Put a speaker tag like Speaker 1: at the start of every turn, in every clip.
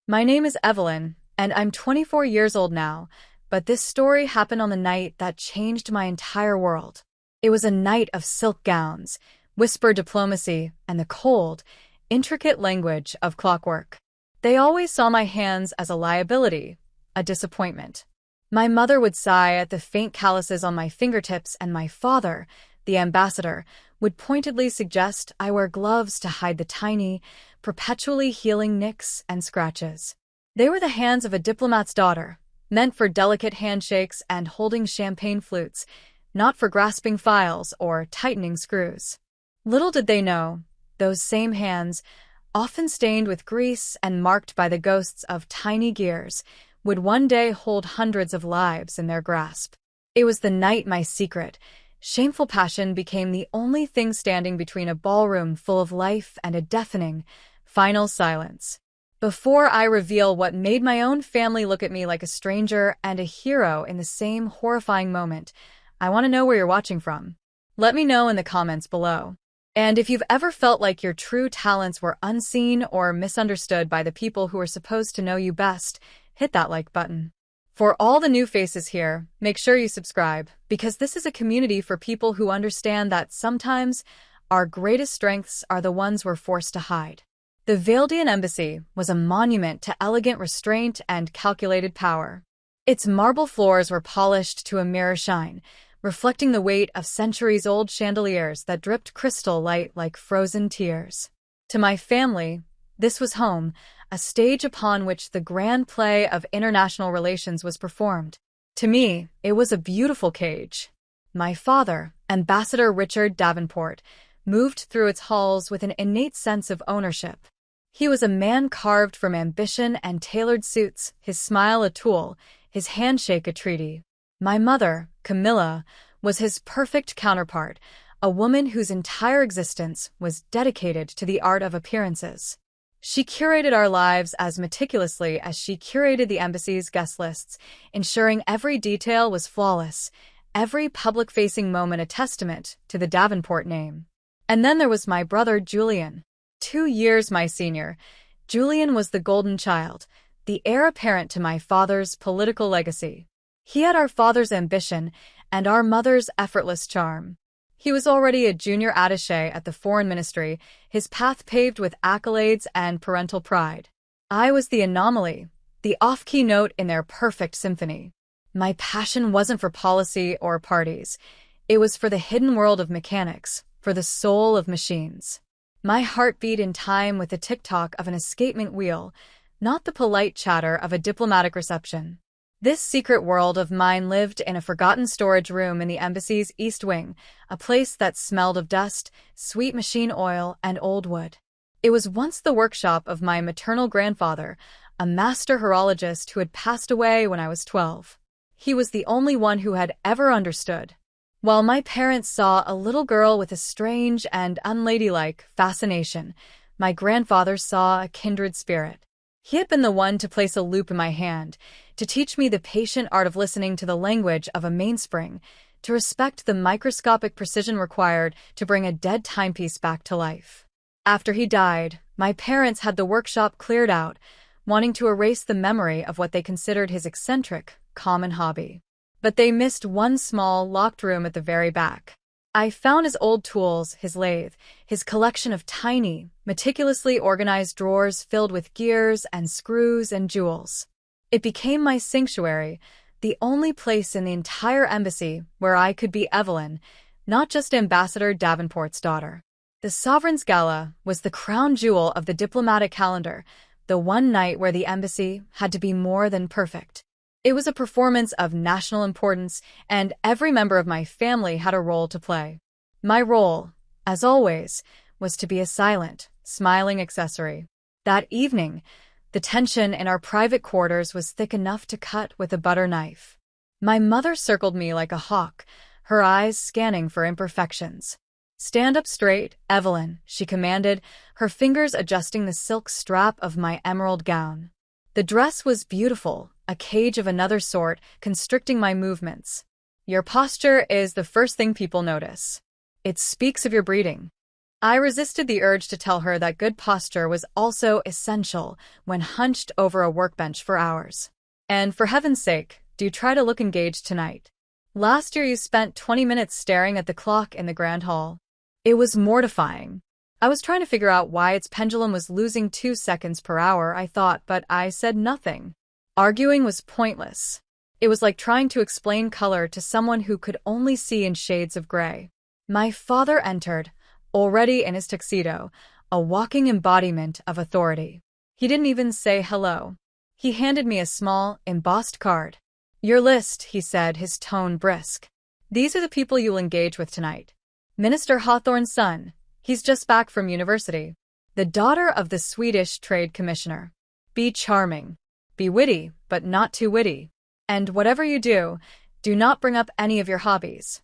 Speaker 1: My name is Evelyn, and I'm 24 years old now, but this story happened on the night that changed my entire world. It was a night of silk gowns, whispered diplomacy, and the cold, intricate language of clockwork. They always saw my hands as a liability, a disappointment. My mother would sigh at the faint calluses on my fingertips, and my father, the ambassador, would pointedly suggest I wear gloves to hide the tiny, perpetually healing nicks and scratches. They were the hands of a diplomat's daughter, meant for delicate handshakes and holding champagne flutes, not for grasping files or tightening screws. Little did they know, those same hands, often stained with grease and marked by the ghosts of tiny gears, would one day hold hundreds of lives in their grasp. It was the night my secret, shameful passion became the only thing standing between a ballroom full of life and a deafening, final silence. Before I reveal what made my own family look at me like a stranger and a hero in the same horrifying moment, I want to know where you're watching from. Let me know in the comments below. And if you've ever felt like your true talents were unseen or misunderstood by the people who are supposed to know you best, hit that like button. For all the new faces here, make sure you subscribe, because this is a community for people who understand that sometimes our greatest strengths are the ones we're forced to hide. The Valdian Embassy was a monument to elegant restraint and calculated power. Its marble floors were polished to a mirror shine, reflecting the weight of centuries-old chandeliers that dripped crystal light like frozen tears. To my family, this was home, a stage upon which the grand play of international relations was performed. To me, it was a beautiful cage. My father, Ambassador Richard Davenport, moved through its halls with an innate sense of ownership. He was a man carved from ambition and tailored suits, his smile a tool, his handshake a treaty. My mother, Camilla, was his perfect counterpart, a woman whose entire existence was dedicated to the art of appearances. She curated our lives as meticulously as she curated the embassy's guest lists, ensuring every detail was flawless, every public-facing moment a testament to the Davenport name. And then there was my brother Julian. 2 years my senior, Julian was the golden child, the heir apparent to my father's political legacy. He had our father's ambition and our mother's effortless charm. He was already a junior attaché at the foreign ministry, his path paved with accolades and parental pride. I was the anomaly, the off-key note in their perfect symphony. My passion wasn't for policy or parties. It was for the hidden world of mechanics, for the soul of machines. My heart beat in time with the tick-tock of an escapement wheel, not the polite chatter of a diplomatic reception. This secret world of mine lived in a forgotten storage room in the embassy's East Wing, a place that smelled of dust, sweet machine oil, and old wood. It was once the workshop of my maternal grandfather, a master horologist who had passed away when I was 12. He was the only one who had ever understood. While my parents saw a little girl with a strange and unladylike fascination, my grandfather saw a kindred spirit. He had been the one to place a loop in my hand, to teach me the patient art of listening to the language of a mainspring, to respect the microscopic precision required to bring a dead timepiece back to life. After he died, my parents had the workshop cleared out, wanting to erase the memory of what they considered his eccentric, common hobby. But they missed one small, locked room at the very back. I found his old tools, his lathe, his collection of tiny, meticulously organized drawers filled with gears and screws and jewels. It became my sanctuary, the only place in the entire embassy where I could be Evelyn, not just Ambassador Davenport's daughter. The Sovereign's Gala was the crown jewel of the diplomatic calendar, the one night where the embassy had to be more than perfect. It was a performance of national importance, and every member of my family had a role to play. My role, as always, was to be a silent, smiling accessory. That evening, the tension in our private quarters was thick enough to cut with a butter knife. My mother circled me like a hawk, her eyes scanning for imperfections. "Stand up straight, Evelyn," she commanded, her fingers adjusting the silk strap of my emerald gown. The dress was beautiful, a cage of another sort, constricting my movements. "Your posture is the first thing people notice. It speaks of your breeding." I resisted the urge to tell her that good posture was also essential when hunched over a workbench for hours. And for heaven's sake, do try to look engaged tonight. Last year you spent 20 minutes staring at the clock in the grand hall. It was mortifying. I was trying to figure out why its pendulum was losing 2 seconds per hour, I thought, but I said nothing. Arguing was pointless. It was like trying to explain color to someone who could only see in shades of gray. My father entered, already in his tuxedo, a walking embodiment of authority. He didn't even say hello. He handed me a small, embossed card. "Your list," he said, his tone brisk. "These are the people you'll engage with tonight. Minister Hawthorne's son. He's just back from university. The daughter of the Swedish trade commissioner. Be charming. Be witty, but not too witty. And whatever you do, do not bring up any of your hobbies."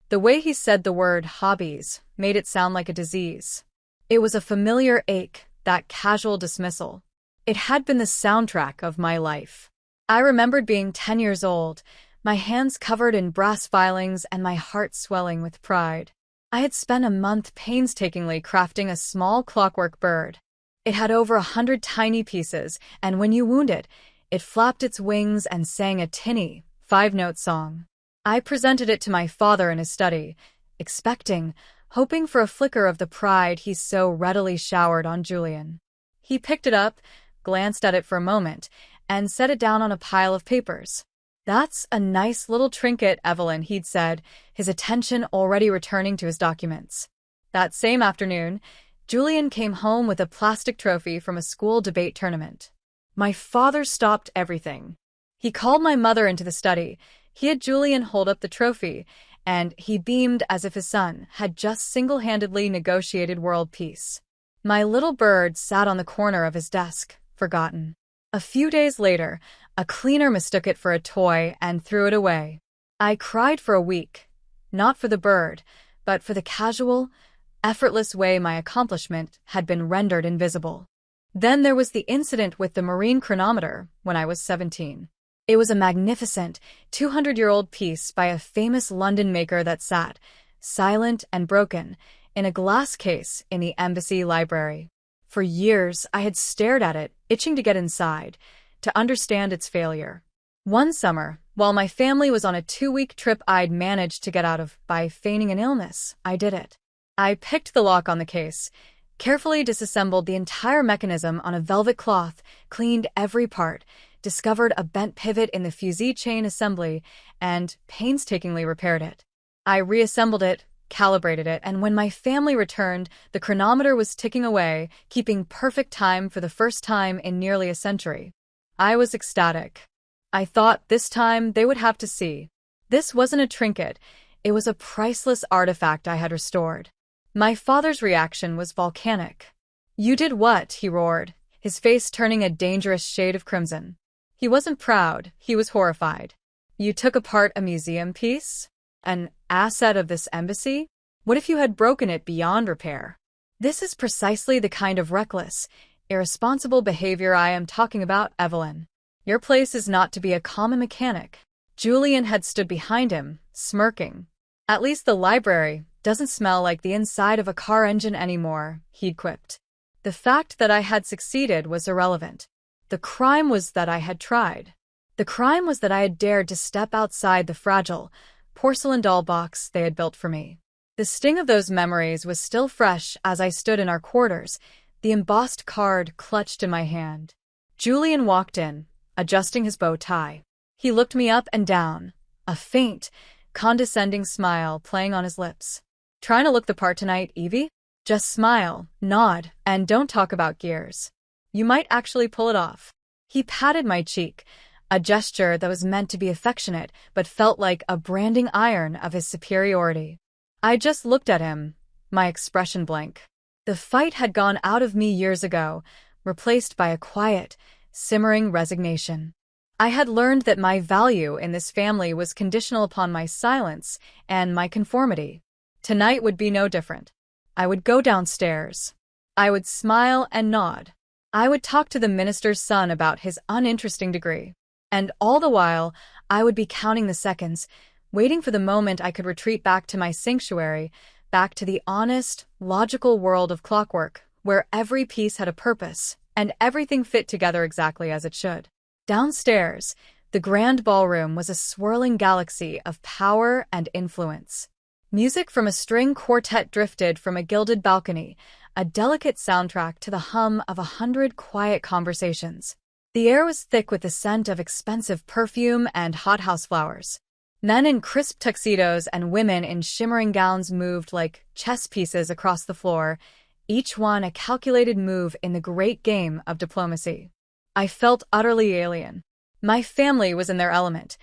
Speaker 1: The way he said the word hobbies made it sound like a disease. It was a familiar ache, that casual dismissal. It had been the soundtrack of my life. I remembered being 10 years old, my hands covered in brass filings and my heart swelling with pride. I had spent a month painstakingly crafting a small clockwork bird. It had over 100 tiny pieces, and when you wound it, it flapped its wings and sang a tinny, 5-note song. I presented it to my father in his study, expecting, hoping for a flicker of the pride he so readily showered on Julian. He picked it up, glanced at it for a moment, and set it down on a pile of papers. "That's a nice little trinket, Evelyn," he'd said, his attention already returning to his documents. That same afternoon, Julian came home with a plastic trophy from a school debate tournament. My father stopped everything. He called my mother into the study. He had Julian hold up the trophy, and he beamed as if his son had just single-handedly negotiated world peace. My little bird sat on the corner of his desk, forgotten. A few days later, a cleaner mistook it for a toy and threw it away. I cried for a week, not for the bird, but for the casual, effortless way my accomplishment had been rendered invisible. Then there was the incident with the marine chronometer when I was 17. It was a magnificent, 200-year-old piece by a famous London maker that sat, silent and broken, in a glass case in the embassy library. For years, I had stared at it, itching to get inside, to understand its failure. One summer, while my family was on a 2-week trip I'd managed to get out of by feigning an illness, I did it. I picked the lock on the case, carefully disassembled the entire mechanism on a velvet cloth, cleaned every part, discovered a bent pivot in the fusee chain assembly, and painstakingly repaired it. I reassembled it, calibrated it, and when my family returned, the chronometer was ticking away, keeping perfect time for the first time in nearly a century. I was ecstatic. I thought this time they would have to see. This wasn't a trinket, it was a priceless artifact I had restored. My father's reaction was volcanic. "You did what?" he roared, his face turning a dangerous shade of crimson. He wasn't proud, he was horrified. "You took apart a museum piece? An asset of this embassy? What if you had broken it beyond repair?" This is precisely the kind of reckless, irresponsible behavior I am talking about, Evelyn. Your place is not to be a common mechanic. Julian had stood behind him, smirking. "At least the library doesn't smell like the inside of a car engine anymore," he'd quipped. The fact that I had succeeded was irrelevant. The crime was that I had tried. The crime was that I had dared to step outside the fragile, porcelain doll box they had built for me. The sting of those memories was still fresh as I stood in our quarters, the embossed card clutched in my hand. Julian walked in, adjusting his bow tie. He looked me up and down, a faint, condescending smile playing on his lips. "Trying to look the part tonight, Evie? Just smile, nod, and don't talk about gears. You might actually pull it off." He patted my cheek, a gesture that was meant to be affectionate but felt like a branding iron of his superiority. I just looked at him, my expression blank. The fight had gone out of me years ago, replaced by a quiet, simmering resignation. I had learned that my value in this family was conditional upon my silence and my conformity. Tonight would be no different. I would go downstairs. I would smile and nod. I would talk to the minister's son about his uninteresting degree. And all the while, I would be counting the seconds, waiting for the moment I could retreat back to my sanctuary, back to the honest, logical world of clockwork, where every piece had a purpose, and everything fit together exactly as it should. Downstairs, the grand ballroom was a swirling galaxy of power and influence. Music from a string quartet drifted from a gilded balcony, a delicate soundtrack to the hum of 100 quiet conversations. The air was thick with the scent of expensive perfume and hothouse flowers. Men in crisp tuxedos and women in shimmering gowns moved like chess pieces across the floor, each one a calculated move in the great game of diplomacy. I felt utterly alien. My family was in their element.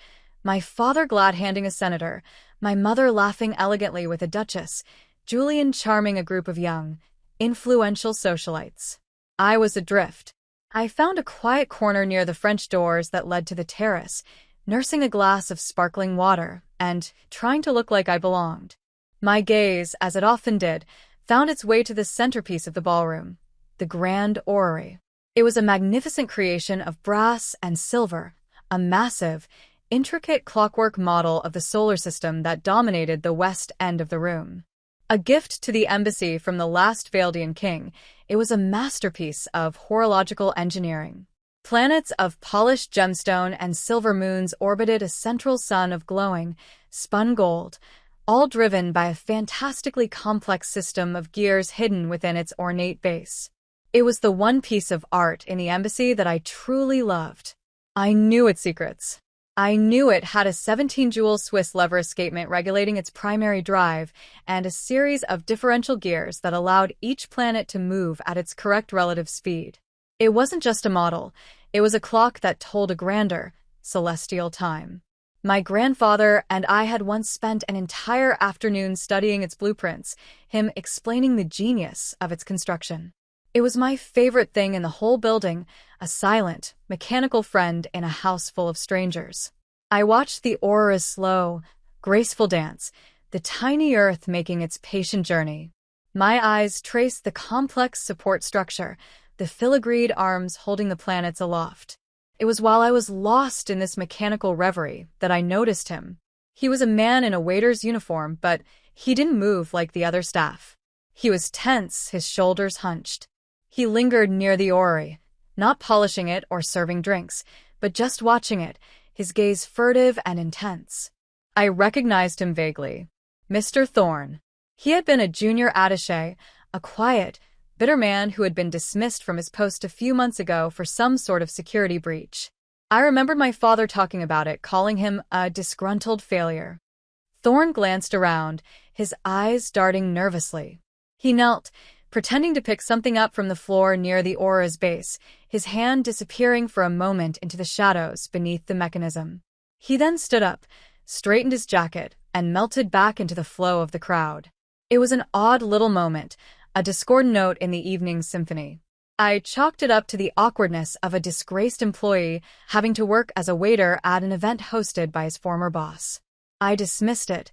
Speaker 1: My father glad-handing a senator, my mother laughing elegantly with a duchess, Julian charming a group of young, influential socialites. I was adrift. I found a quiet corner near the French doors that led to the terrace, nursing a glass of sparkling water and trying to look like I belonged. My gaze, as it often did, found its way to the centerpiece of the ballroom, the Grand Orrery. It was a magnificent creation of brass and silver, a massive, intricate clockwork model of the solar system that dominated the west end of the room. A gift to the embassy from the last Valdian king, it was a masterpiece of horological engineering. Planets of polished gemstone and silver moons orbited a central sun of glowing, spun gold, all driven by a fantastically complex system of gears hidden within its ornate base. It was the one piece of art in the embassy that I truly loved. I knew its secrets. I knew it had a 17-jewel Swiss lever escapement regulating its primary drive and a series of differential gears that allowed each planet to move at its correct relative speed. It wasn't just a model, it was a clock that told a grander, celestial time. My grandfather and I had once spent an entire afternoon studying its blueprints, him explaining the genius of its construction. It was my favorite thing in the whole building, a silent, mechanical friend in a house full of strangers. I watched the aurora's slow, graceful dance, the tiny Earth making its patient journey. My eyes traced the complex support structure, the filigreed arms holding the planets aloft. It was while I was lost in this mechanical reverie that I noticed him. He was a man in a waiter's uniform, but he didn't move like the other staff. He was tense, his shoulders hunched. He lingered near the orrery, not polishing it or serving drinks, but just watching it, his gaze furtive and intense. I recognized him vaguely. Mr. Thorne. He had been a junior attaché, a quiet, bitter man who had been dismissed from his post a few months ago for some sort of security breach. I remembered my father talking about it, calling him a disgruntled failure. Thorne glanced around, his eyes darting nervously. He knelt, pretending to pick something up from the floor near the aura's base, his hand disappearing for a moment into the shadows beneath the mechanism. He then stood up, straightened his jacket, and melted back into the flow of the crowd. It was an odd little moment, a discordant note in the evening's symphony. I chalked it up to the awkwardness of a disgraced employee having to work as a waiter at an event hosted by his former boss. I dismissed it,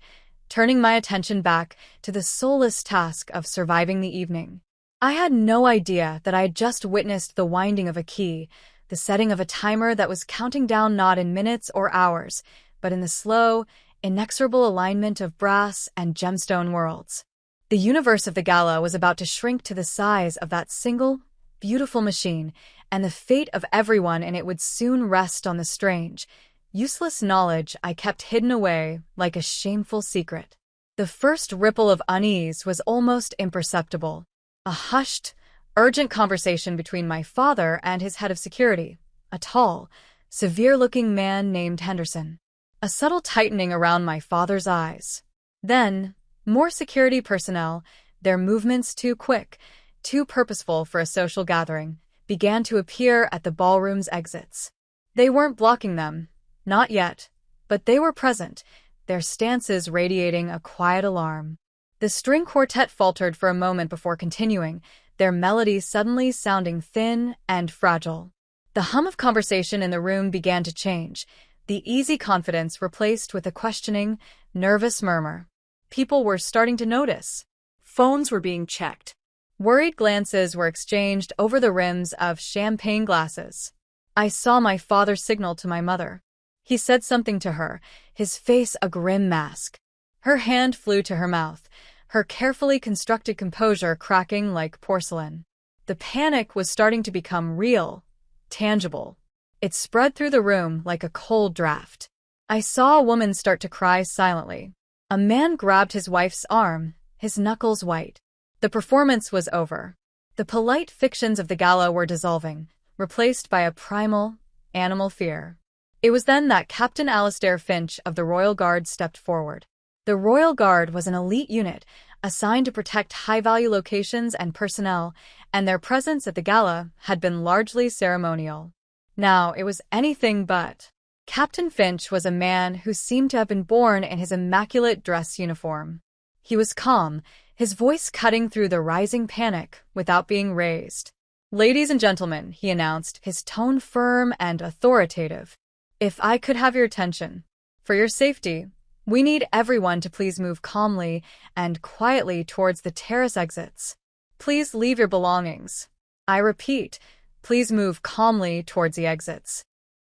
Speaker 1: turning my attention back to the soulless task of surviving the evening. I had no idea that I had just witnessed the winding of a key, the setting of a timer that was counting down not in minutes or hours, but in the slow, inexorable alignment of brass and gemstone worlds. The universe of the Gala was about to shrink to the size of that single, beautiful machine, and the fate of everyone in it would soon rest on the strange, useless knowledge I kept hidden away like a shameful secret. The first ripple of unease was almost imperceptible. A hushed, urgent conversation between my father and his head of security, a tall, severe-looking man named Henderson. A subtle tightening around my father's eyes. Then, more security personnel, their movements too quick, too purposeful for a social gathering, began to appear at the ballroom's exits. They weren't blocking them, not yet, but they were present, their stances radiating a quiet alarm. The string quartet faltered for a moment before continuing, their melody suddenly sounding thin and fragile. The hum of conversation in the room began to change, the easy confidence replaced with a questioning, nervous murmur. People were starting to notice. Phones were being checked. Worried glances were exchanged over the rims of champagne glasses. I saw my father signal to my mother. He said something to her, his face a grim mask. Her hand flew to her mouth, her carefully constructed composure cracking like porcelain. The panic was starting to become real, tangible. It spread through the room like a cold draft. I saw a woman start to cry silently. A man grabbed his wife's arm, his knuckles white. The performance was over. The polite fictions of the gala were dissolving, replaced by a primal, animal fear. It was then that Captain Alistair Finch of the Royal Guard stepped forward. The Royal Guard was an elite unit assigned to protect high-value locations and personnel, and their presence at the gala had been largely ceremonial. Now it was anything but. Captain Finch was a man who seemed to have been born in his immaculate dress uniform. He was calm, his voice cutting through the rising panic without being raised. "Ladies and gentlemen," he announced, his tone firm and authoritative. "If I could have your attention. For your safety, we need everyone to please move calmly and quietly towards the terrace exits. Please leave your belongings. I repeat, please move calmly towards the exits."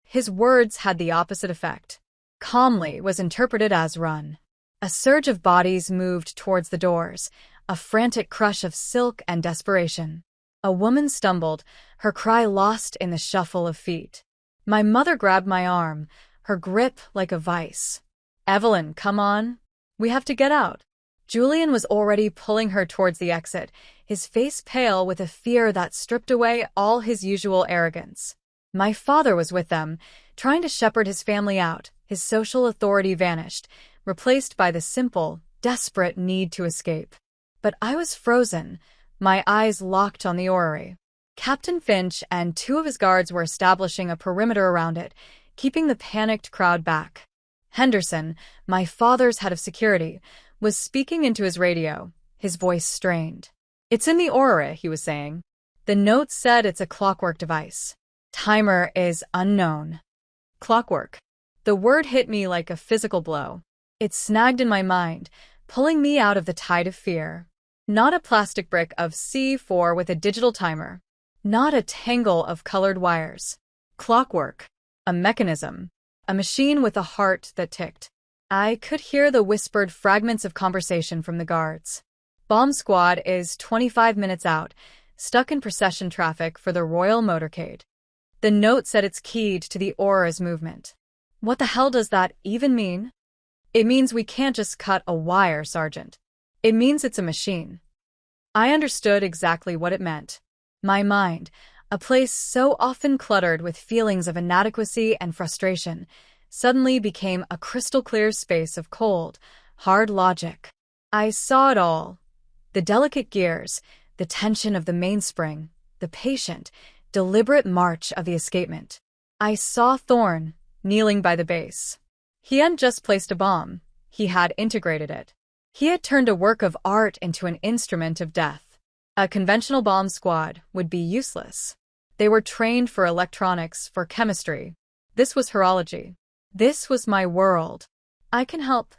Speaker 1: His words had the opposite effect. Calmly was interpreted as run. A surge of bodies moved towards the doors, a frantic crush of silk and desperation. A woman stumbled, her cry lost in the shuffle of feet. My mother grabbed my arm, her grip like a vice. "Evelyn, come on. We have to get out." Julian was already pulling her towards the exit, his face pale with a fear that stripped away all his usual arrogance. My father was with them, trying to shepherd his family out. His social authority vanished, replaced by the simple, desperate need to escape. But I was frozen, my eyes locked on the orrery. Captain Finch and two of his guards were establishing a perimeter around it, keeping the panicked crowd back. Henderson, my father's head of security, was speaking into his radio, his voice strained. "It's in the orrery," he was saying. "The note said it's a clockwork device. Timer is unknown." Clockwork. The word hit me like a physical blow. It snagged in my mind, pulling me out of the tide of fear. Not a plastic brick of C4 with a digital timer. Not a tangle of colored wires. Clockwork. A mechanism. A machine with a heart that ticked. I could hear the whispered fragments of conversation from the guards. "Bomb squad is 25 minutes out, stuck in procession traffic for the Royal Motorcade." The note said it's keyed to the aura's movement. What the hell does that even mean? "It means we can't just cut a wire, Sergeant. It means it's a machine." I understood exactly what it meant. My mind, a place so often cluttered with feelings of inadequacy and frustration, suddenly became a crystal-clear space of cold, hard logic. I saw it all. The delicate gears, the tension of the mainspring, the patient, deliberate march of the escapement. I saw Thorne, kneeling by the base. He hadn't just placed a bomb, he had integrated it. He had turned a work of art into an instrument of death. A conventional bomb squad would be useless. They were trained for electronics, for chemistry. This was horology. This was my world. "I can help,"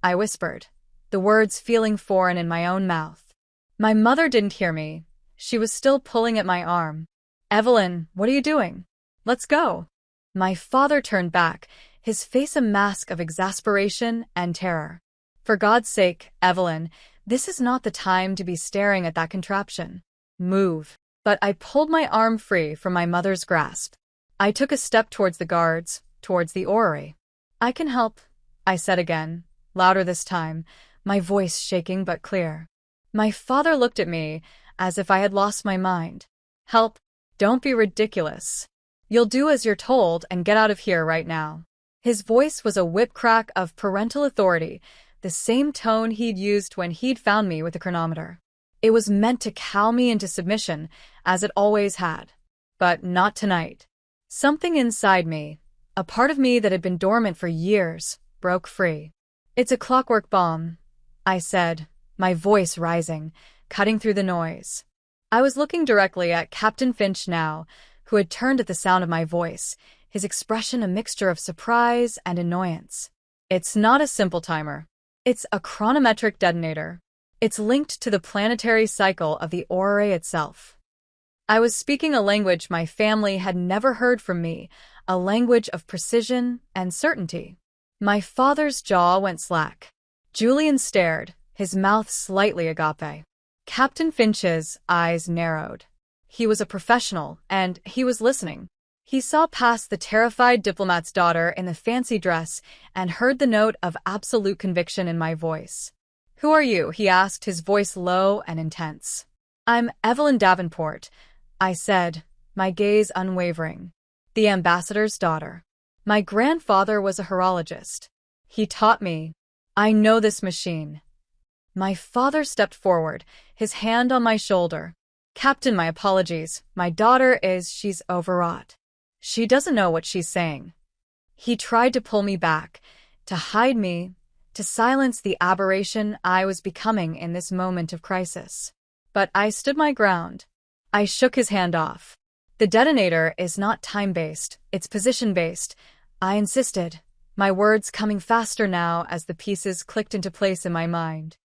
Speaker 1: I whispered, the words feeling foreign in my own mouth. My mother didn't hear me. She was still pulling at my arm. "Evelyn, what are you doing? Let's go." My father turned back, his face a mask of exasperation and terror. "For God's sake, Evelyn, this is not the time to be staring at that contraption. Move." But I pulled my arm free from my mother's grasp. I took a step towards the guards, towards the orrery. "I can help," I said again, louder this time, my voice shaking but clear. My father looked at me as if I had lost my mind. "Help? Don't be ridiculous. You'll do as you're told and get out of here right now." His voice was a whip crack of parental authority, the same tone he'd used when he'd found me with the chronometer. It was meant to cow me into submission, as it always had. But not tonight. Something inside me, a part of me that had been dormant for years, broke free. "It's a clockwork bomb," I said, my voice rising, cutting through the noise. I was looking directly at Captain Finch now, who had turned at the sound of my voice, his expression a mixture of surprise and annoyance. "It's not a simple timer. It's a chronometric detonator. It's linked to the planetary cycle of the orrery itself." I was speaking a language my family had never heard from me, a language of precision and certainty. My father's jaw went slack. Julian stared, his mouth slightly agape. Captain Finch's eyes narrowed. He was a professional, and he was listening. He saw past the terrified diplomat's daughter in the fancy dress and heard the note of absolute conviction in my voice. "Who are you?" he asked, his voice low and intense. "I'm Evelyn Davenport," I said, my gaze unwavering. "The ambassador's daughter. My grandfather was a horologist. He taught me. I know this machine." My father stepped forward, his hand on my shoulder. "Captain, my apologies. My daughter she's overwrought. She doesn't know what she's saying." He tried to pull me back, to hide me, to silence the aberration I was becoming in this moment of crisis. But I stood my ground. I shook his hand off. "The detonator is not time-based, it's position-based," I insisted, my words coming faster now as the pieces clicked into place in my mind.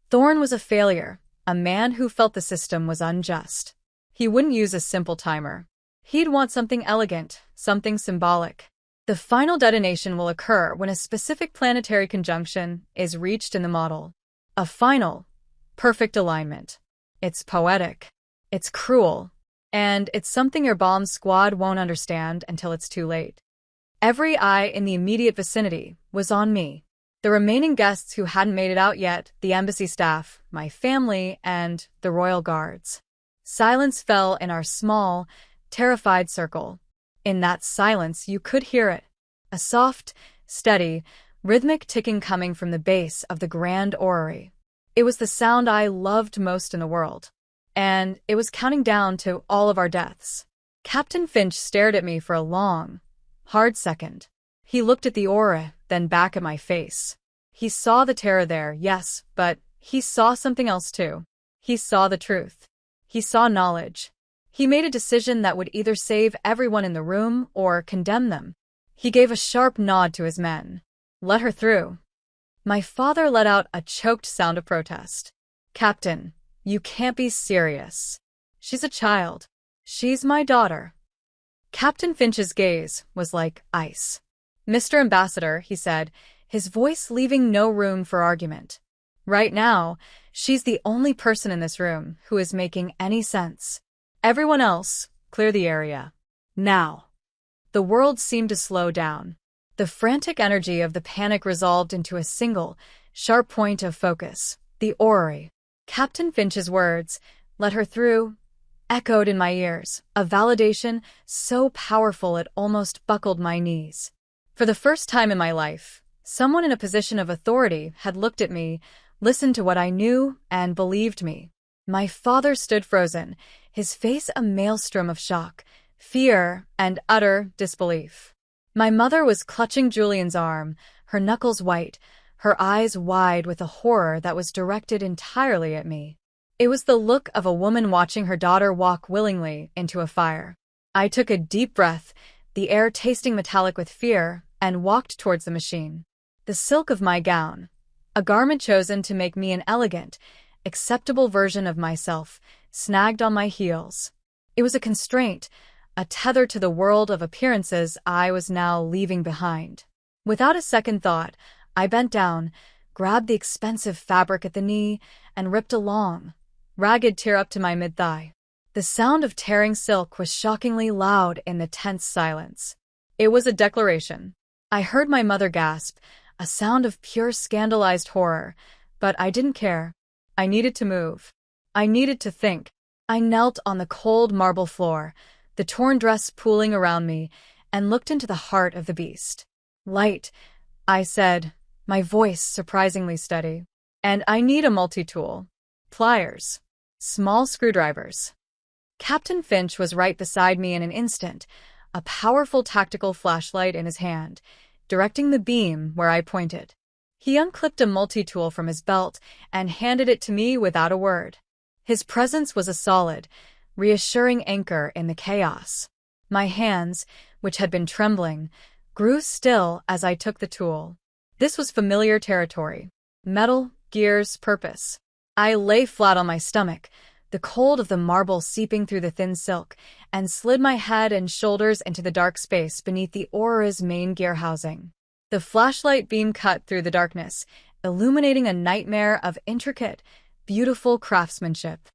Speaker 1: Thorne was a failure, a man who felt the system was unjust. He wouldn't use a simple timer. He'd want something elegant, something symbolic. The final detonation will occur when a specific planetary conjunction is reached in the model. A final, perfect alignment. It's poetic. It's cruel. And it's something your bomb squad won't understand until it's too late. Every eye in the immediate vicinity was on me. The remaining guests who hadn't made it out yet, the embassy staff, my family, and the royal guards. Silence fell in our small, terrified circle. In that silence, you could hear it. A soft, steady, rhythmic ticking coming from the base of the Grand Orrery. It was the sound I loved most in the world. And it was counting down to all of our deaths. Captain Finch stared at me for a long, hard second. He looked at the aura, then back at my face. He saw the terror there, yes, but he saw something else too. He saw the truth. He saw knowledge. He made a decision that would either save everyone in the room or condemn them. He gave a sharp nod to his men. "Let her through." My father let out a choked sound of protest. "Captain, you can't be serious. She's a child. She's my daughter." Captain Finch's gaze was like ice. "Mr. Ambassador," he said, his voice leaving no room for argument. "Right now, she's the only person in this room who is making any sense. Everyone else, clear the area. Now." The world seemed to slow down. The frantic energy of the panic resolved into a single, sharp point of focus, the orrery. Captain Finch's words, "Let her through," echoed in my ears, a validation so powerful it almost buckled my knees. For the first time in my life, someone in a position of authority had looked at me, listened to what I knew, and believed me. My father stood frozen, his face a maelstrom of shock, fear, and utter disbelief. My mother was clutching Julian's arm, her knuckles white, her eyes wide with a horror that was directed entirely at me. It was the look of a woman watching her daughter walk willingly into a fire. I took a deep breath, the air tasting metallic with fear, and walked towards the machine. The silk of my gown, a garment chosen to make me an elegant, acceptable version of myself, snagged on my heels. It was a constraint, a tether to the world of appearances I was now leaving behind. Without a second thought, I bent down, grabbed the expensive fabric at the knee, and ripped a long, ragged tear up to my mid-thigh. The sound of tearing silk was shockingly loud in the tense silence. It was a declaration. I heard my mother gasp, a sound of pure scandalized horror, but I didn't care. I needed to move. I needed to think. I knelt on the cold marble floor, the torn dress pooling around me, and looked into the heart of the beast. "Light," I said, my voice surprisingly steady. "And I need a multi-tool. Pliers. Small screwdrivers." Captain Finch was right beside me in an instant, a powerful tactical flashlight in his hand, directing the beam where I pointed. He unclipped a multi-tool from his belt and handed it to me without a word. His presence was a solid, reassuring anchor in the chaos. My hands, which had been trembling, grew still as I took the tool. This was familiar territory. Metal, gears, purpose. I lay flat on my stomach, the cold of the marble seeping through the thin silk, and slid my head and shoulders into the dark space beneath the Auror's main gear housing. The flashlight beam cut through the darkness, illuminating a nightmare of intricate, beautiful craftsmanship.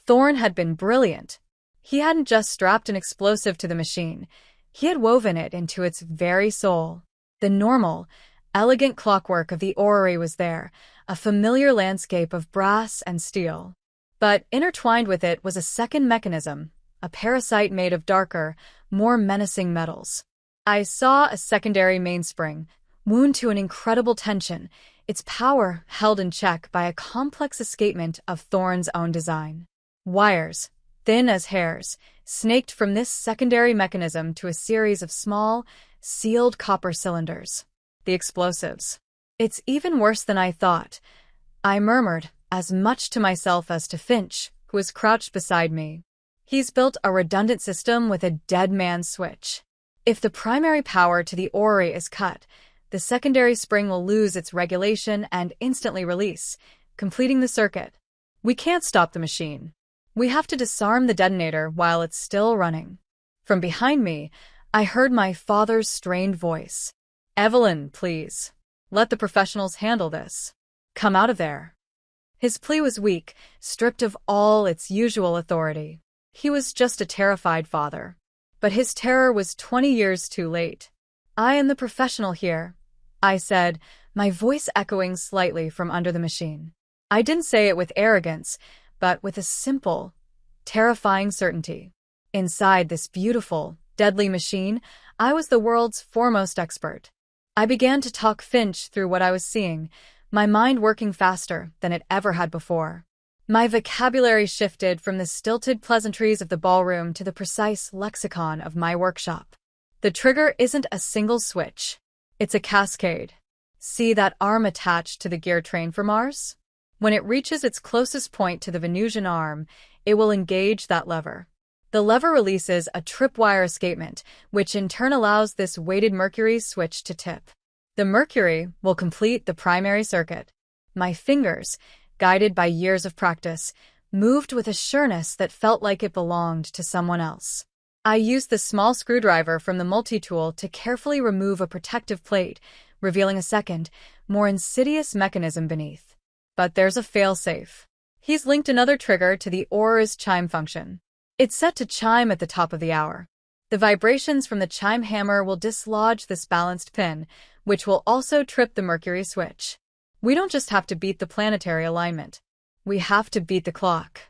Speaker 1: Thorne had been brilliant. He hadn't just strapped an explosive to the machine, he had woven it into its very soul. The normal, elegant clockwork of the orrery was there, a familiar landscape of brass and steel. But intertwined with it was a second mechanism, a parasite made of darker, more menacing metals. I saw a secondary mainspring, wound to an incredible tension, its power held in check by a complex escapement of Thorne's own design. Wires, thin as hairs, snaked from this secondary mechanism to a series of small, sealed copper cylinders. The explosives. "It's even worse than I thought," I murmured, as much to myself as to Finch, who was crouched beside me. "He's built a redundant system with a dead man's switch. If the primary power to the orrery is cut, the secondary spring will lose its regulation and instantly release, completing the circuit. We can't stop the machine. We have to disarm the detonator while it's still running." From behind me, I heard my father's strained voice. "Evelyn, please. Let the professionals handle this. Come out of there." His plea was weak, stripped of all its usual authority. He was just a terrified father. But his terror was 20 years too late. "I am the professional here," I said, my voice echoing slightly from under the machine. I didn't say it with arrogance, but with a simple, terrifying certainty. Inside this beautiful, deadly machine, I was the world's foremost expert. I began to talk Finch through what I was seeing, my mind working faster than it ever had before. My vocabulary shifted from the stilted pleasantries of the ballroom to the precise lexicon of my workshop. The trigger isn't a single switch. It's a cascade. See that arm attached to the gear train for Mars? When it reaches its closest point to the Venusian arm, it will engage that lever. The lever releases a tripwire escapement, which in turn allows this weighted mercury switch to tip. The mercury will complete the primary circuit. My fingers, guided by years of practice, moved with a sureness that felt like it belonged to someone else. I used the small screwdriver from the multi-tool to carefully remove a protective plate, revealing a second, more insidious mechanism beneath. But there's a failsafe. He's linked another trigger to the aura's chime function. It's set to chime at the top of the hour. The vibrations from the chime hammer will dislodge this balanced pin, which will also trip the mercury switch. We don't just have to beat the planetary alignment. We have to beat the clock.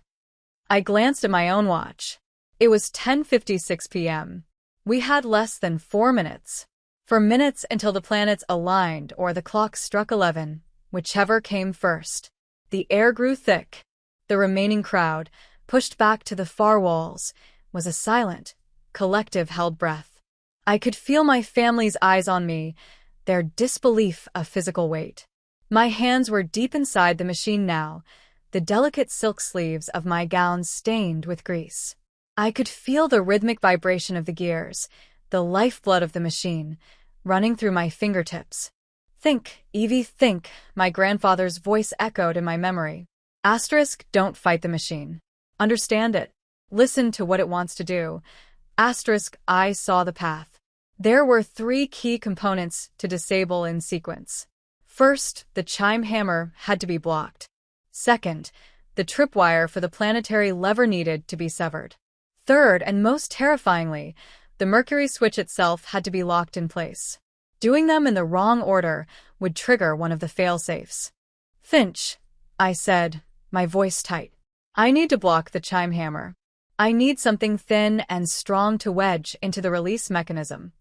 Speaker 1: I glanced at my own watch. It was 10:56 p.m. We had less than 4 minutes. 4 minutes until the planets aligned or the clock struck 11, whichever came first. The air grew thick. The remaining crowd, pushed back to the far walls, was a silent, collective held breath. I could feel my family's eyes on me, their disbelief a physical weight. My hands were deep inside the machine now, the delicate silk sleeves of my gown stained with grease. I could feel the rhythmic vibration of the gears, the lifeblood of the machine, running through my fingertips. "Think, Evie, think," my grandfather's voice echoed in my memory. Asterisk, don't fight the machine. Understand it. Listen to what it wants to do. Asterisk, I saw the path. There were 3 key components to disable in sequence. First, the chime hammer had to be blocked. Second, the tripwire for the planetary lever needed to be severed. Third, and most terrifyingly, the mercury switch itself had to be locked in place. Doing them in the wrong order would trigger one of the failsafes. "Finch," I said, my voice tight. "I need to block the chime hammer. I need something thin and strong to wedge into the release mechanism."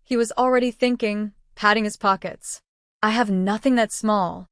Speaker 1: He was already thinking, patting his pockets. "I have nothing that small."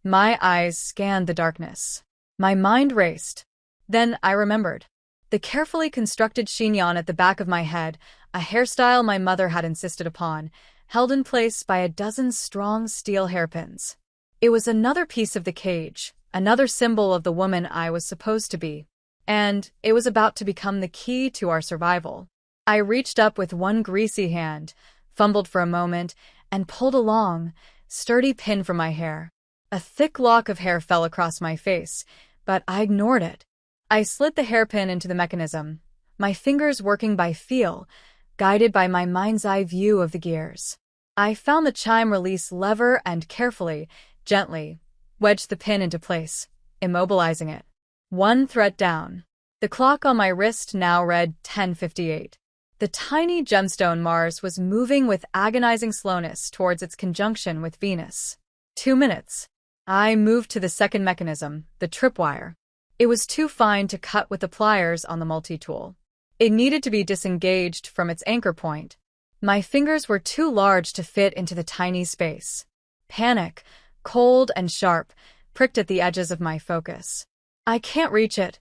Speaker 1: My eyes scanned the darkness. My mind raced. Then I remembered. The carefully constructed chignon at the back of my head, a hairstyle my mother had insisted upon, held in place by a dozen strong steel hairpins. It was another piece of the cage, another symbol of the woman I was supposed to be. And it was about to become the key to our survival. I reached up with one greasy hand, fumbled for a moment, and pulled a long, sturdy pin from my hair. A thick lock of hair fell across my face, but I ignored it. I slid the hairpin into the mechanism, my fingers working by feel, guided by my mind's eye view of the gears. I found the chime release lever and carefully, gently, wedged the pin into place, immobilizing it. One thread down. The clock on my wrist now read 10:58. The tiny gemstone Mars was moving with agonizing slowness towards its conjunction with Venus. 2 minutes. I moved to the second mechanism, the tripwire. It was too fine to cut with the pliers on the multi-tool. It needed to be disengaged from its anchor point. My fingers were too large to fit into the tiny space. Panic, cold and sharp, pricked at the edges of my focus. I can't reach it.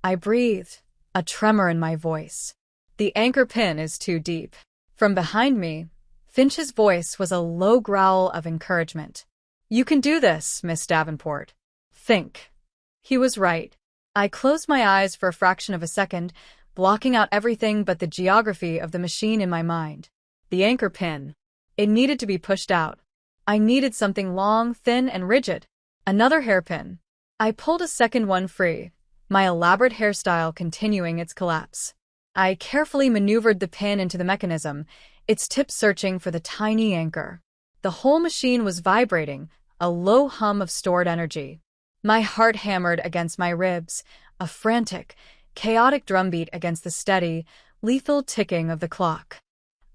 Speaker 1: I breathed, a tremor in my voice. The anchor pin is too deep. From behind me, Finch's voice was a low growl of encouragement. You can do this, Miss Davenport. Think. He was right. I closed my eyes for a fraction of a second, blocking out everything but the geography of the machine in my mind. The anchor pin. It needed to be pushed out. I needed something long, thin, and rigid. Another hairpin. I pulled a second one free, my elaborate hairstyle continuing its collapse. I carefully maneuvered the pin into the mechanism, its tip searching for the tiny anchor. The whole machine was vibrating, a low hum of stored energy. My heart hammered against my ribs, a frantic, chaotic drumbeat against the steady, lethal ticking of the clock.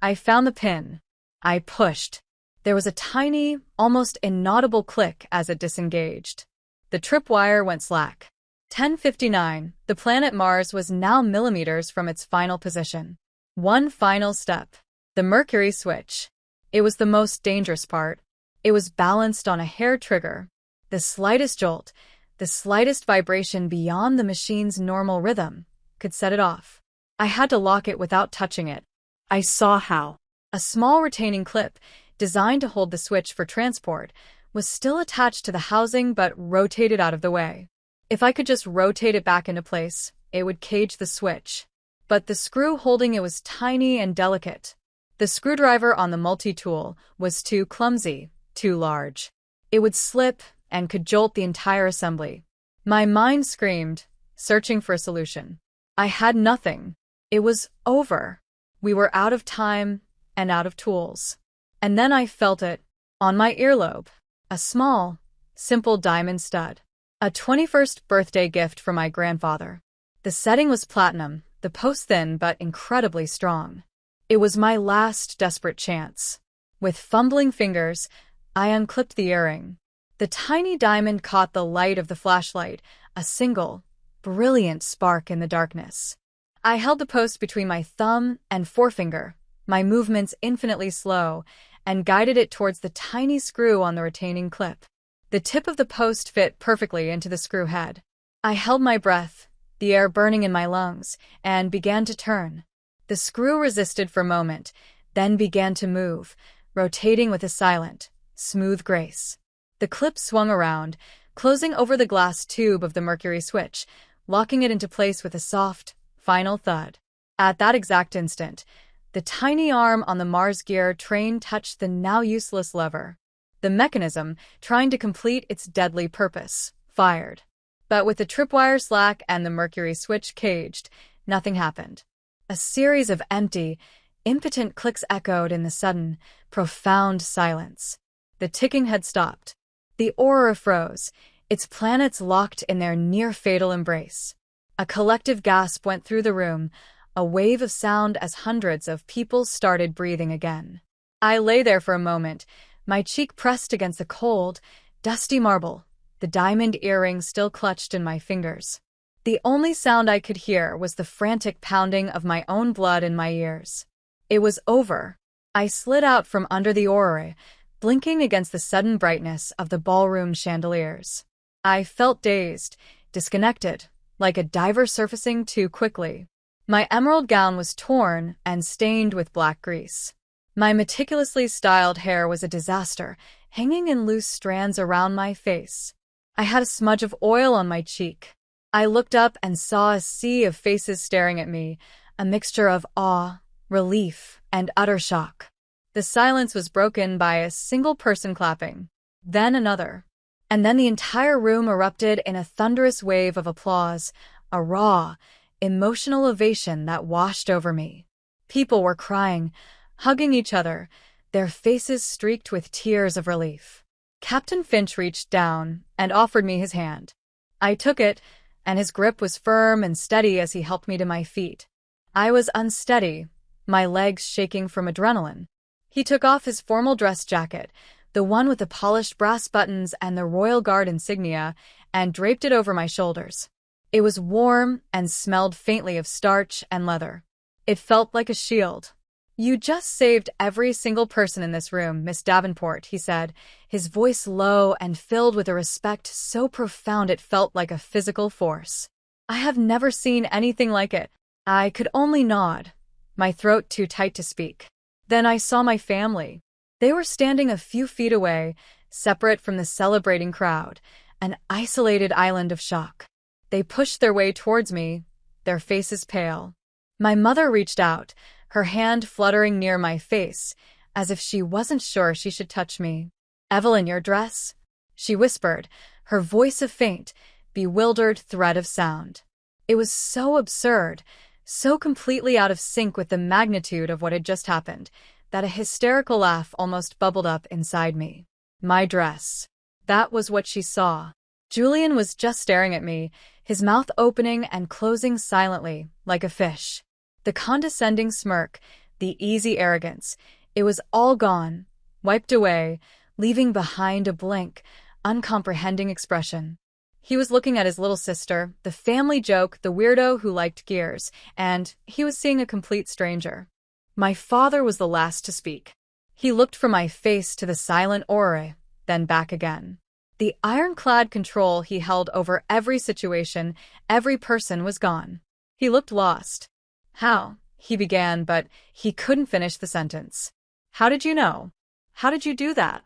Speaker 1: I found the pin. I pushed. There was a tiny, almost inaudible click as it disengaged. The tripwire went slack. 10:59, the planet Mars was now millimeters from its final position. One final step. The Mercury switch. It was the most dangerous part. It was balanced on a hair trigger. The slightest jolt, the slightest vibration beyond the machine's normal rhythm, could set it off. I had to lock it without touching it. I saw how. A small retaining clip, designed to hold the switch for transport, was still attached to the housing but rotated out of the way. If I could just rotate it back into place, it would cage the switch. But the screw holding it was tiny and delicate. The screwdriver on the multi-tool was too clumsy, too large. It would slip and could jolt the entire assembly. My mind screamed, searching for a solution. I had nothing. It was over. We were out of time and out of tools. And then I felt it, on my earlobe. A small, simple diamond stud. A 21st birthday gift from my grandfather. The setting was platinum, the post thin but incredibly strong. It was my last desperate chance. With fumbling fingers, I unclipped the earring. The tiny diamond caught the light of the flashlight, a single, brilliant spark in the darkness. I held the post between my thumb and forefinger, my movements infinitely slow, and guided it towards the tiny screw on the retaining clip. The tip of the post fit perfectly into the screw head. I held my breath, the air burning in my lungs, and began to turn. The screw resisted for a moment, then began to move, rotating with a silent, smooth grace. The clip swung around, closing over the glass tube of the Mercury switch, locking it into place with a soft, final thud. At that exact instant, the tiny arm on the Mars gear train touched the now useless lever. The mechanism, trying to complete its deadly purpose, fired. But with the tripwire slack and the Mercury switch caged, nothing happened. A series of empty, impotent clicks echoed in the sudden, profound silence. The ticking had stopped. The aurora froze, its planets locked in their near-fatal embrace. A collective gasp went through the room, a wave of sound as hundreds of people started breathing again. I lay there for a moment, my cheek pressed against the cold, dusty marble, the diamond earring still clutched in my fingers. The only sound I could hear was the frantic pounding of my own blood in my ears. It was over. I slid out from under the orrery, blinking against the sudden brightness of the ballroom chandeliers. I felt dazed, disconnected, like a diver surfacing too quickly. My emerald gown was torn and stained with black grease. My meticulously styled hair was a disaster, hanging in loose strands around my face. I had a smudge of oil on my cheek. I looked up and saw a sea of faces staring at me, a mixture of awe, relief, and utter shock. The silence was broken by a single person clapping, then another. And then the entire room erupted in a thunderous wave of applause, a raw, emotional ovation that washed over me. People were crying, hugging each other, their faces streaked with tears of relief. Captain Finch reached down and offered me his hand. I took it, and his grip was firm and steady as he helped me to my feet. I was unsteady, my legs shaking from adrenaline. He took off his formal dress jacket, the one with the polished brass buttons and the Royal Guard insignia, and draped it over my shoulders. It was warm and smelled faintly of starch and leather. It felt like a shield. "You just saved every single person in this room, Miss Davenport," he said, his voice low and filled with a respect so profound it felt like a physical force. I have never seen anything like it. I could only nod, my throat too tight to speak. Then I saw my family. They were standing a few feet away, separate from the celebrating crowd, an isolated island of shock. They pushed their way towards me, their faces pale. My mother reached out, her hand fluttering near my face, as if she wasn't sure she should touch me. "Evelyn, your dress?" she whispered, her voice a faint, bewildered thread of sound. It was so absurd, so completely out of sync with the magnitude of what had just happened, that a hysterical laugh almost bubbled up inside me. My dress. That was what she saw. Julian was just staring at me, his mouth opening and closing silently, like a fish. The condescending smirk, the easy arrogance, it was all gone, wiped away, leaving behind a blank, uncomprehending expression. He was looking at his little sister, the family joke, the weirdo who liked gears, and he was seeing a complete stranger. My father was the last to speak. He looked from my face to the silent orrery, then back again. The ironclad control he held over every situation, every person was gone. He looked lost. "How?" he began, but he couldn't finish the sentence. "How did you know? How did you do that?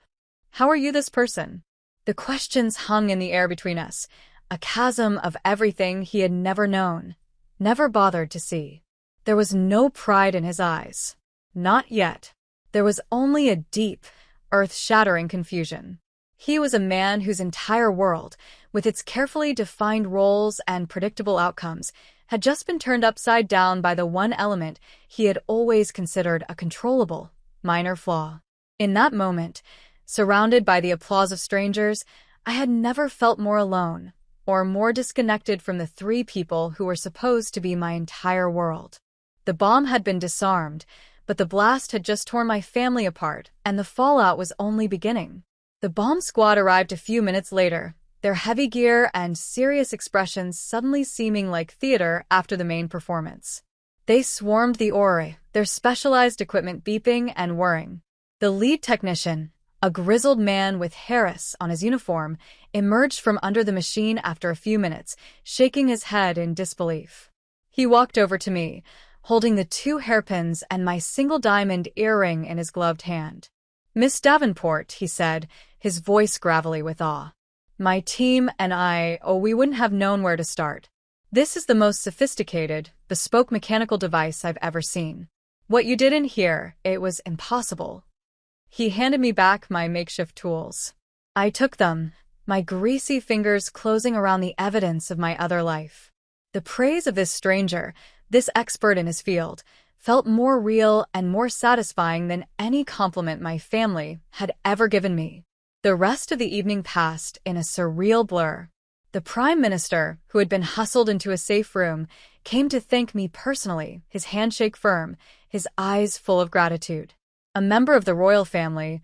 Speaker 1: How are you this person?" The questions hung in the air between us, a chasm of everything he had never known, never bothered to see. There was no pride in his eyes. Not yet. There was only a deep, earth-shattering confusion. He was a man whose entire world, with its carefully defined roles and predictable outcomes, had just been turned upside down by the one element he had always considered a controllable, minor flaw. In that moment, surrounded by the applause of strangers, I had never felt more alone, or more disconnected from the three people who were supposed to be my entire world. The bomb had been disarmed, but the blast had just torn my family apart, and the fallout was only beginning. The bomb squad arrived a few minutes later, their heavy gear and serious expressions suddenly seeming like theater after the main performance. They swarmed the orrery, their specialized equipment beeping and whirring. The lead technician, a grizzled man with Harris on his uniform, emerged from under the machine after a few minutes, shaking his head in disbelief. He walked over to me, holding the 2 hairpins and my single diamond earring in his gloved hand. "Miss Davenport," he said, his voice gravelly with awe. "My team and we wouldn't have known where to start. This is the most sophisticated, bespoke mechanical device I've ever seen. What you did in here, it was impossible." He handed me back my makeshift tools. I took them, my greasy fingers closing around the evidence of my other life. The praise of this stranger, this expert in his field, felt more real and more satisfying than any compliment my family had ever given me. The rest of the evening passed in a surreal blur. The Prime Minister, who had been hustled into a safe room, came to thank me personally, his handshake firm, his eyes full of gratitude. A member of the royal family,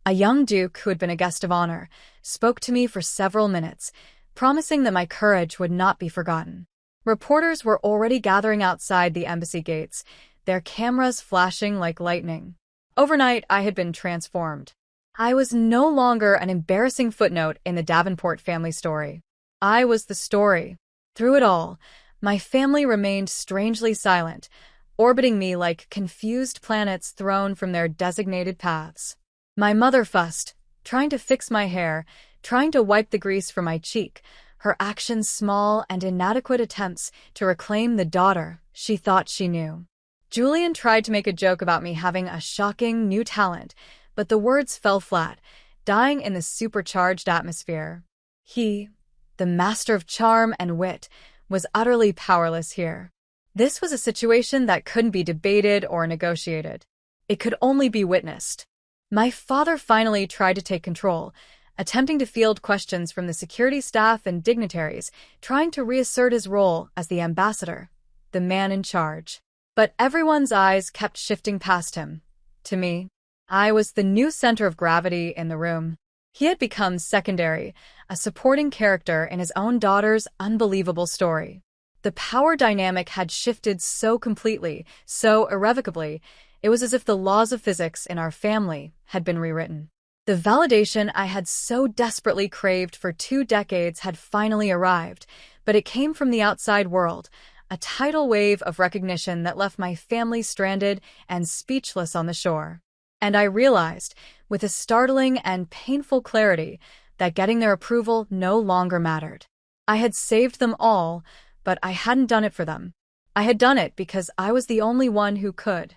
Speaker 1: a young duke who had been a guest of honor, spoke to me for several minutes, promising that my courage would not be forgotten. Reporters were already gathering outside the embassy gates, their cameras flashing like lightning. Overnight, I had been transformed. I was no longer an embarrassing footnote in the Davenport family story. I was the story. Through it all, my family remained strangely silent, orbiting me like confused planets thrown from their designated paths. My mother fussed, trying to fix my hair, trying to wipe the grease from my cheek, her actions small and inadequate attempts to reclaim the daughter she thought she knew. Julian tried to make a joke about me having a shocking new talent, but the words fell flat, dying in the supercharged atmosphere. He, the master of charm and wit, was utterly powerless here. This was a situation that couldn't be debated or negotiated. It could only be witnessed. My father finally tried to take control, attempting to field questions from the security staff and dignitaries, trying to reassert his role as the ambassador, the man in charge. But everyone's eyes kept shifting past him. To me, I was the new center of gravity in the room. He had become secondary, a supporting character in his own daughter's unbelievable story. The power dynamic had shifted so completely, so irrevocably, it was as if the laws of physics in our family had been rewritten. The validation I had so desperately craved for 2 decades had finally arrived, but it came from the outside world, a tidal wave of recognition that left my family stranded and speechless on the shore. And I realized, with a startling and painful clarity, that getting their approval no longer mattered. I had saved them all, but I hadn't done it for them. I had done it because I was the only one who could.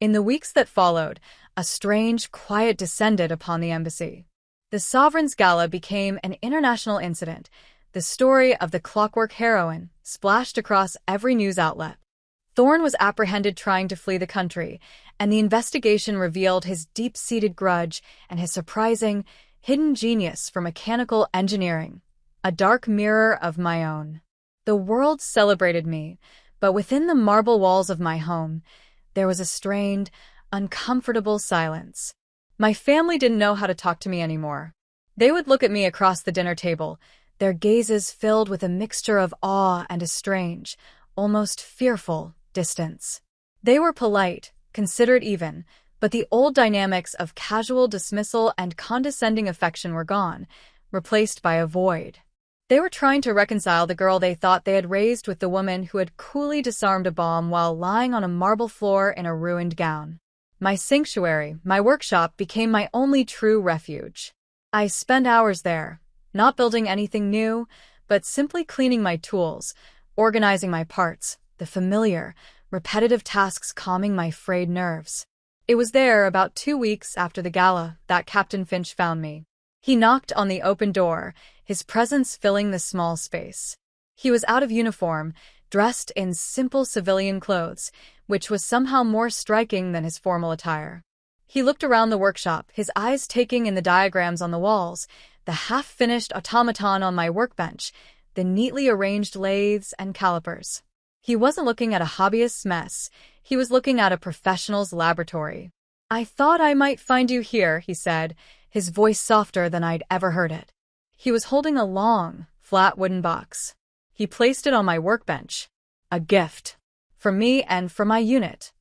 Speaker 1: In the weeks that followed, a strange quiet descended upon the embassy. The sovereign's gala became an international incident. The story of the clockwork heroine splashed across every news outlet. Thorne was apprehended trying to flee the country, and the investigation revealed his deep-seated grudge and his surprising, hidden genius for mechanical engineering, a dark mirror of my own. The world celebrated me, but within the marble walls of my home, there was a strained, uncomfortable silence. My family didn't know how to talk to me anymore. They would look at me across the dinner table, their gazes filled with a mixture of awe and a strange, almost fearful, distance. They were polite, considered even, but the old dynamics of casual dismissal and condescending affection were gone, replaced by a void. They were trying to reconcile the girl they thought they had raised with the woman who had coolly disarmed a bomb while lying on a marble floor in a ruined gown. My sanctuary, my workshop, became my only true refuge. I spent hours there, not building anything new, but simply cleaning my tools, organizing my parts, the familiar, repetitive tasks calming my frayed nerves. It was there, about 2 weeks after the gala, that Captain Finch found me. He knocked on the open door, his presence filling the small space. He was out of uniform, dressed in simple civilian clothes, which was somehow more striking than his formal attire. He looked around the workshop, his eyes taking in the diagrams on the walls, the half-finished automaton on my workbench, the neatly arranged lathes and calipers. He wasn't looking at a hobbyist's mess. He was looking at a professional's laboratory. "I thought I might find you here," he said, his voice softer than I'd ever heard it. He was holding a long, flat wooden box. He placed it on my workbench. A gift. From me and from my unit.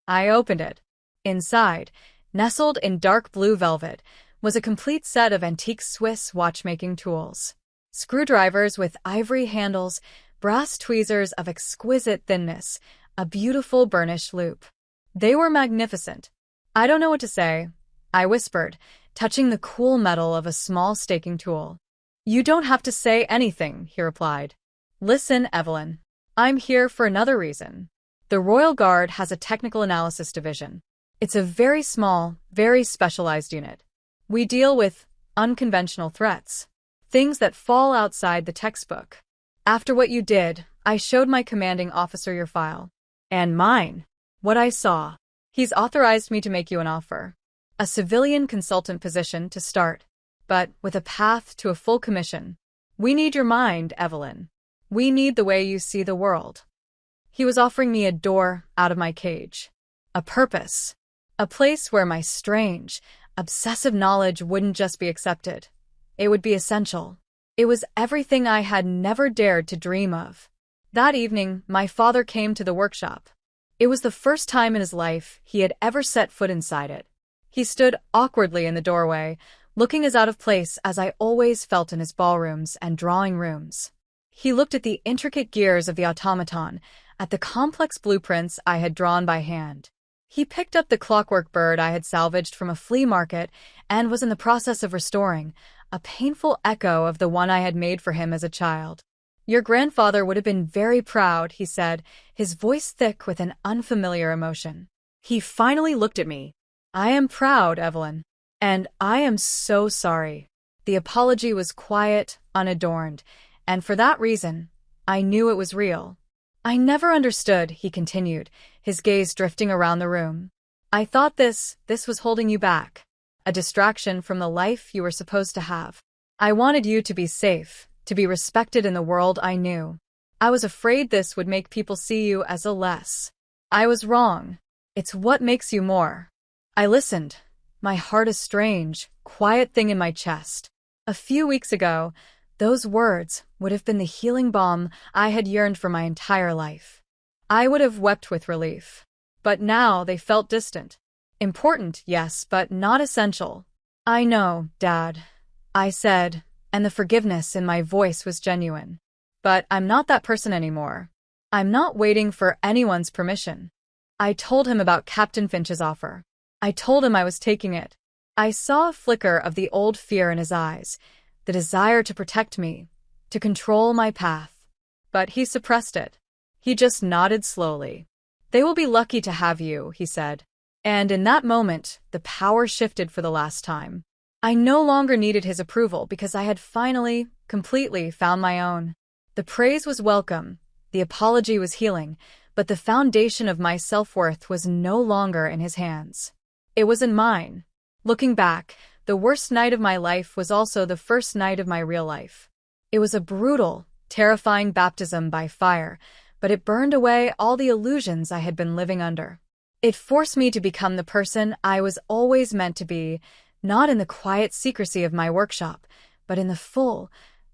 Speaker 1: I opened it. Inside, nestled in dark blue velvet, was a complete set of antique Swiss watchmaking tools. Screwdrivers with ivory handles, brass tweezers of exquisite thinness, a beautiful burnished loop. They were magnificent. "I don't know what to say," I whispered, touching the cool metal of a small staking tool. "You don't have to say anything," he replied. "Listen, Evelyn. I'm here for another reason. The Royal Guard has a technical analysis division. It's a very small, very specialized unit. We deal with unconventional threats, things that fall outside the textbook. After what you did, I showed my commanding officer your file. And mine. What I saw. He's authorized me to make you an offer. A civilian consultant position to start, but with a path to a full commission. We need your mind, Evelyn. We need the way you see the world." He was offering me a door out of my cage. A purpose. A place where my strange, obsessive knowledge wouldn't just be accepted. It would be essential. It was everything I had never dared to dream of. That evening, my father came to the workshop. It was the first time in his life he had ever set foot inside it. He stood awkwardly in the doorway, looking as out of place as I always felt in his ballrooms and drawing rooms. He looked at the intricate gears of the automaton, at the complex blueprints I had drawn by hand. He picked up the clockwork bird I had salvaged from a flea market and was in the process of restoring, a painful echo of the one I had made for him as a child. "Your grandfather would have been very proud," he said, his voice thick with an unfamiliar emotion. He finally looked at me. "I am proud, Evelyn. And I am so sorry." The apology was quiet, unadorned, and for that reason, I knew it was real. "I never understood," he continued, his gaze drifting around the room. "I thought this was holding you back. A a distraction from the life you were supposed to have. I wanted you to be safe, to be respected in the world I knew. I was afraid this would make people see you as a less. I was wrong. It's what makes you more. I listened. My heart a strange, quiet thing in my chest. A few weeks ago, those words would have been the healing balm I had yearned for my entire life. I would have wept with relief. But now they felt distant. Important, yes, but not essential. I know, Dad, I said, and the forgiveness in my voice was genuine. But I'm not that person anymore. I'm not waiting for anyone's permission. I told him about Captain Finch's offer. I told him I was taking it. I saw a flicker of the old fear in his eyes, the desire to protect me, to control my path. But he suppressed it. He just nodded slowly. They will be lucky to have you, he said. And in that moment, the power shifted for the last time. I no longer needed his approval because I had finally, completely found my own. The praise was welcome, the apology was healing, but the foundation of my self-worth was no longer in his hands. It was in mine. Looking back, the worst night of my life was also the first night of my real life. It was a brutal, terrifying baptism by fire, but it burned away all the illusions I had been living under. It forced me to become the person I was always meant to be, not in the quiet secrecy of my workshop, but in the full,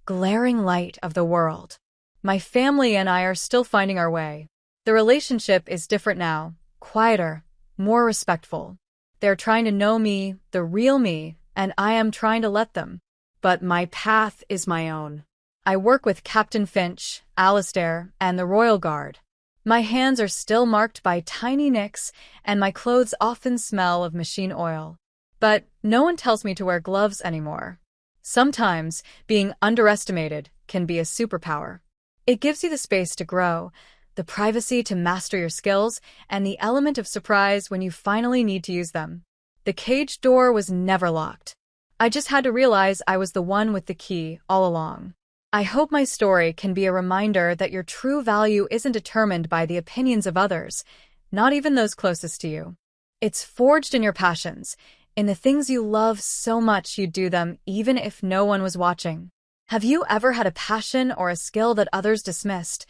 Speaker 1: glaring light of the world. My family and I are still finding our way. The relationship is different now, quieter, more respectful. They're trying to know me, the real me, and I am trying to let them. But my path is my own. I work with Captain Finch, Alistair, and the Royal Guard. My hands are still marked by tiny nicks, and my clothes often smell of machine oil. But no one tells me to wear gloves anymore. Sometimes, being underestimated can be a superpower. It gives you the space to grow, the privacy to master your skills, and the element of surprise when you finally need to use them. The cage door was never locked. I just had to realize I was the one with the key all along. I hope my story can be a reminder that your true value isn't determined by the opinions of others, not even those closest to you. It's forged in your passions, in the things you love so much you'd do them even if no one was watching. Have you ever had a passion or a skill that others dismissed,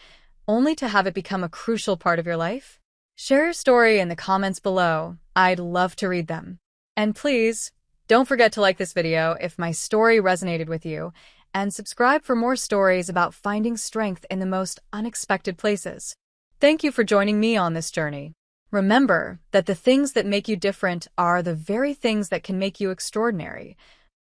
Speaker 1: only to have it become a crucial part of your life? Share your story in the comments below. I'd love to read them. And please, don't forget to like this video if my story resonated with you, and subscribe for more stories about finding strength in the most unexpected places. Thank you for joining me on this journey. Remember that the things that make you different are the very things that can make you extraordinary.